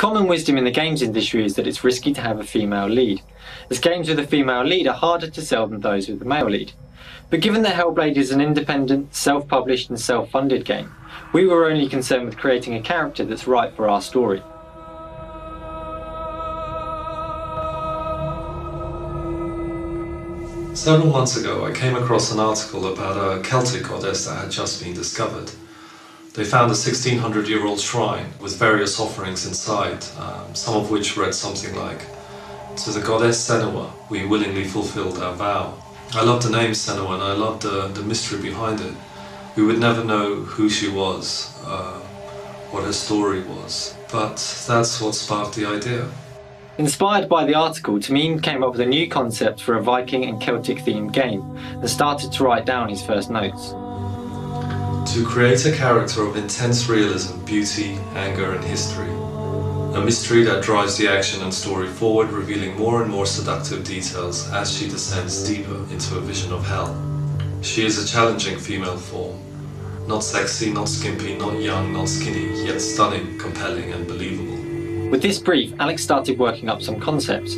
Common wisdom in the games industry is that it's risky to have a female lead, as games with a female lead are harder to sell than those with a male lead. But given that Hellblade is an independent, self-published and self-funded game, we were only concerned with creating a character that's right for our story. Several months ago I came across an article about a Celtic goddess that had just been discovered. They found a 1600-year-old shrine with various offerings inside, some of which read something like, "To the goddess Senua, we willingly fulfilled our vow." I loved the name Senua and I loved the mystery behind it. We would never know who she was, what her story was, but that's what sparked the idea. Inspired by the article, Tamim came up with a new concept for a Viking and Celtic themed game and started to write down his first notes. To create a character of intense realism, beauty, anger and history. A mystery that drives the action and story forward, revealing more and more seductive details as she descends deeper into a vision of hell. She is a challenging female form. Not sexy, not skimpy, not young, not skinny, yet stunning, compelling and believable. With this brief, Alex started working up some concepts.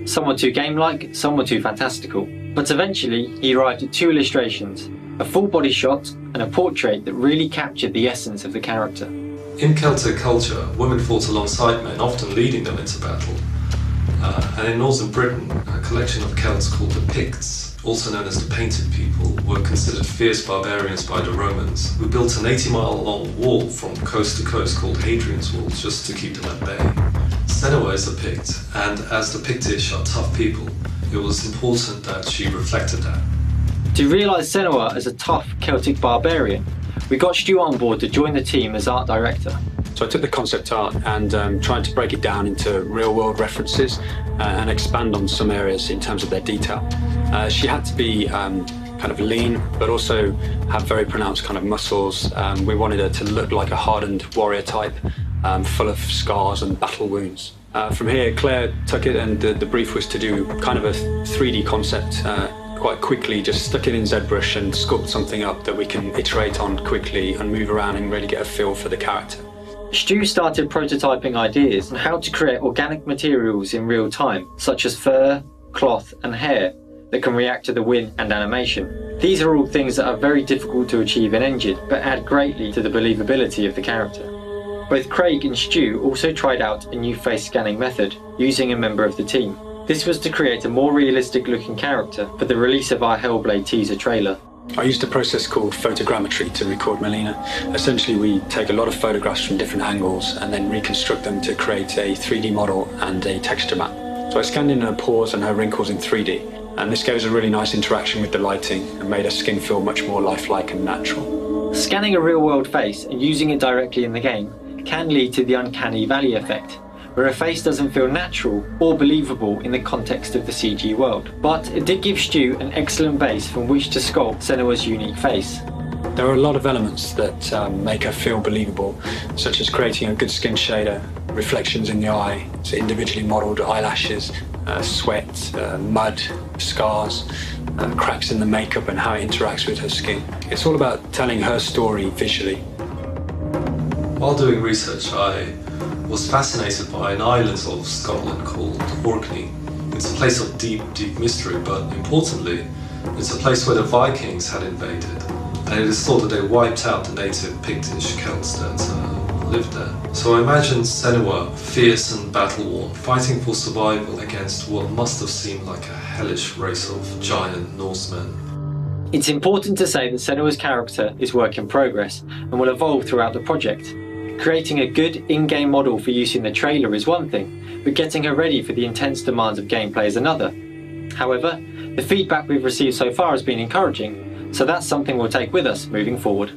Some were too game-like, some were too fantastical. But eventually, he arrived at two illustrations, a full body shot and a portrait that really captured the essence of the character. In Celtic culture, women fought alongside men, often leading them into battle. And in northern Britain, a collection of Celts called the Picts, also known as the Painted People, were considered fierce barbarians by the Romans, who built an 80-mile-long wall from coast to coast called Hadrian's Wall just to keep them at bay. Senua is a Pict, and as the Pictish are tough people, it was important that she reflected that. To realise Senua as a tough Celtic barbarian, we got Stu on board to join the team as art director. So I took the concept art and tried to break it down into real-world references and expand on some areas in terms of their detail. She had to be kind of lean, but also have very pronounced kind of muscles. We wanted her to look like a hardened warrior type, full of scars and battle wounds. From here, Claire took it and the brief was to do kind of a 3D concept quite quickly, just stuck it in ZBrush and sculpt something up that we can iterate on quickly and move around and really get a feel for the character. Stu started prototyping ideas on how to create organic materials in real time, such as fur, cloth and hair that can react to the wind and animation. These are all things that are very difficult to achieve in engine, but add greatly to the believability of the character. Both Craig and Stu also tried out a new face scanning method using a member of the team. This was to create a more realistic looking character for the release of our Hellblade teaser trailer. I used a process called photogrammetry to record Melina. Essentially, we take a lot of photographs from different angles and then reconstruct them to create a 3D model and a texture map. So I scanned in her pores and her wrinkles in 3D, and this gave us a really nice interaction with the lighting and made her skin feel much more lifelike and natural. Scanning a real-world face and using it directly in the game can lead to the uncanny valley effect, where a face doesn't feel natural or believable in the context of the CG world. But it did give Stu an excellent base from which to sculpt Senua's unique face. There are a lot of elements that make her feel believable, such as creating a good skin shader, reflections in the eye, so individually modelled eyelashes, sweat, mud, scars, cracks in the makeup and how it interacts with her skin. It's all about telling her story visually. While doing research, I was fascinated by an island of Scotland called Orkney. It's a place of deep, deep mystery, but importantly, it's a place where the Vikings had invaded, and it is thought that they wiped out the native Pictish Celts that lived there. So I imagined Senua, fierce and battle-worn, fighting for survival against what must have seemed like a hellish race of giant Norsemen. It's important to say that Senua's character is work in progress and will evolve throughout the project. Creating a good in-game model for use in the trailer is one thing, but getting her ready for the intense demands of gameplay is another. However, the feedback we've received so far has been encouraging, so that's something we'll take with us moving forward.